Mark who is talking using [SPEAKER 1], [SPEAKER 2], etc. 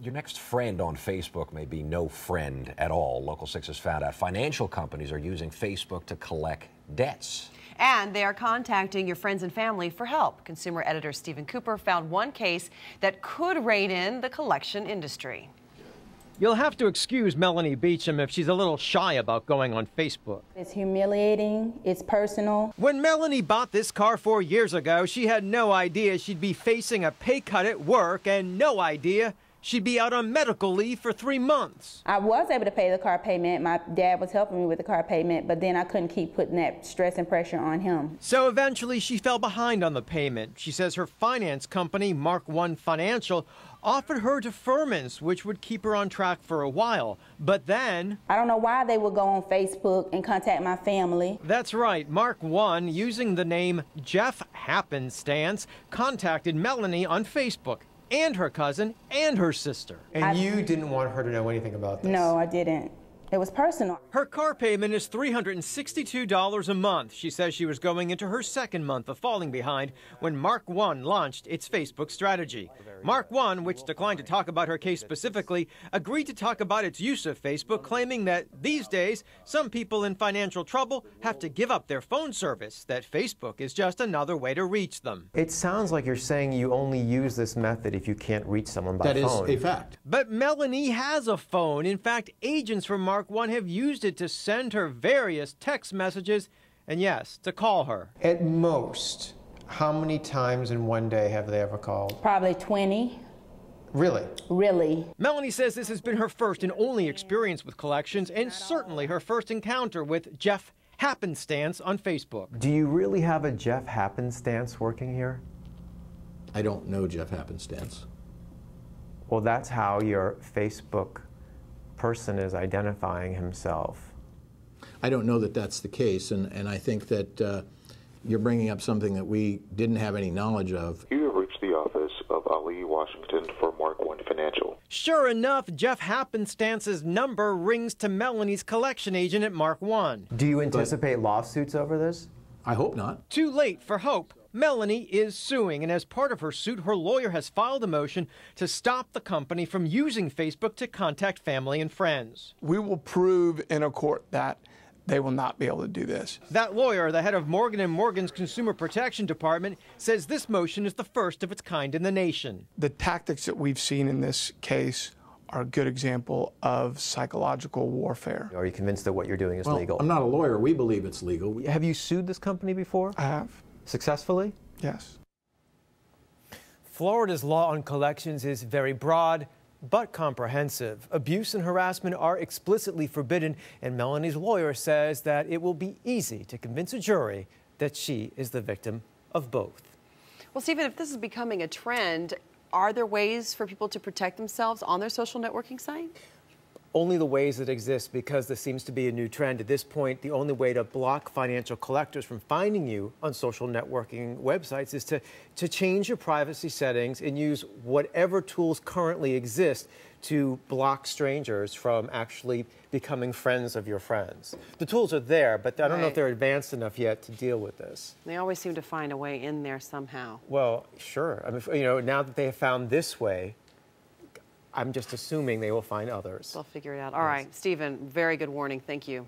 [SPEAKER 1] Your next friend on Facebook may be no friend at all. Local 6 has found out financial companies are using Facebook to collect debts.
[SPEAKER 2] And they are contacting your friends and family for help. Consumer editor Stephen Cooper found one case that could rein in the collection industry.
[SPEAKER 3] You'll have to excuse Melanie Beecham if she's a little shy about going on Facebook.
[SPEAKER 4] It's humiliating, it's personal.
[SPEAKER 3] When Melanie bought this car 4 years ago, she had no idea she'd be facing a pay cut at work and no idea she'd be out on medical leave for 3 months.
[SPEAKER 4] I was able to pay the car payment. My dad was helping me with the car payment, but then I couldn't keep putting that stress and pressure on him.
[SPEAKER 3] So eventually she fell behind on the payment. She says her finance company, Mark One Financial, offered her deferments, which would keep her on track for a while. But then...
[SPEAKER 4] I don't know why they would go on Facebook and contact my family.
[SPEAKER 3] That's right. Mark One, using the name Jeff Happenstance, contacted Melanie on Facebook, and her cousin, and her sister.
[SPEAKER 5] And you didn't want her to know anything about this?
[SPEAKER 4] No, I didn't. It was personal.
[SPEAKER 3] Her car payment is $362 a month. She says she was going into her second month of falling behind when Mark One launched its Facebook strategy. Mark One, which declined to talk about her case specifically, agreed to talk about its use of Facebook, claiming that these days, some people in financial trouble have to give up their phone service, that Facebook is just another way to reach them.
[SPEAKER 5] It sounds like you're saying you only use this method if you can't reach someone by phone.
[SPEAKER 6] That is a fact.
[SPEAKER 3] But Melanie has a phone. In fact, agents from Mark One have used it to send her various text messages and, yes, to call her.
[SPEAKER 5] At most, how many times in one day have they ever called?
[SPEAKER 4] Probably 20.
[SPEAKER 5] Really?
[SPEAKER 4] Really.
[SPEAKER 3] Melanie says this has been her first and only experience with collections, and certainly her first encounter with Jeff Happenstance on Facebook.
[SPEAKER 5] Do you really have a Jeff Happenstance working here?
[SPEAKER 6] I don't know Jeff Happenstance.
[SPEAKER 5] Well, that's how your Facebook person is identifying himself.
[SPEAKER 6] I don't know that that's the case, and I think that you're bringing up something that we didn't have any knowledge of.
[SPEAKER 7] You have reached the office of Ali Washington for Mark One Financial.
[SPEAKER 3] Sure enough, Jeff Happenstance's number rings to Melanie's collection agent at Mark One.
[SPEAKER 5] Do you anticipate lawsuits over this?
[SPEAKER 6] I hope not.
[SPEAKER 3] Too late for hope. Melanie is suing, and as part of her suit, her lawyer has filed a motion to stop the company from using Facebook to contact family and friends.
[SPEAKER 8] We will prove in a court that they will not be able to do this.
[SPEAKER 3] That lawyer, the head of Morgan & Morgan's Consumer Protection Department, says this motion is the first of its kind in the nation.
[SPEAKER 8] The tactics that we've seen in this case are a good example of psychological warfare.
[SPEAKER 5] Are you convinced that what you're doing is legal?
[SPEAKER 6] I'm not a lawyer. We believe it's legal.
[SPEAKER 5] Have you sued this company before?
[SPEAKER 8] I have.
[SPEAKER 5] Successfully?
[SPEAKER 8] Yes.
[SPEAKER 3] Florida's law on collections is very broad but comprehensive. Abuse and harassment are explicitly forbidden, and Melanie's lawyer says that it will be easy to convince a jury that she is the victim of both.
[SPEAKER 2] Well, Stephen, if this is becoming a trend, are there ways for people to protect themselves on their social networking site?
[SPEAKER 3] Only the ways that exist, because this seems to be a new trend. At this point, the only way to block financial collectors from finding you on social networking websites is to change your privacy settings and use whatever tools currently exist to block strangers from actually becoming friends of your friends. The tools are there, but I don't know if they're advanced enough yet to deal with this.
[SPEAKER 2] They always seem to find a way in there somehow.
[SPEAKER 3] Well, sure. I mean, you know, now that they have found this way, I'm just assuming they will find others.
[SPEAKER 2] They'll figure it out. All right, Stephen, very good warning. Thank you.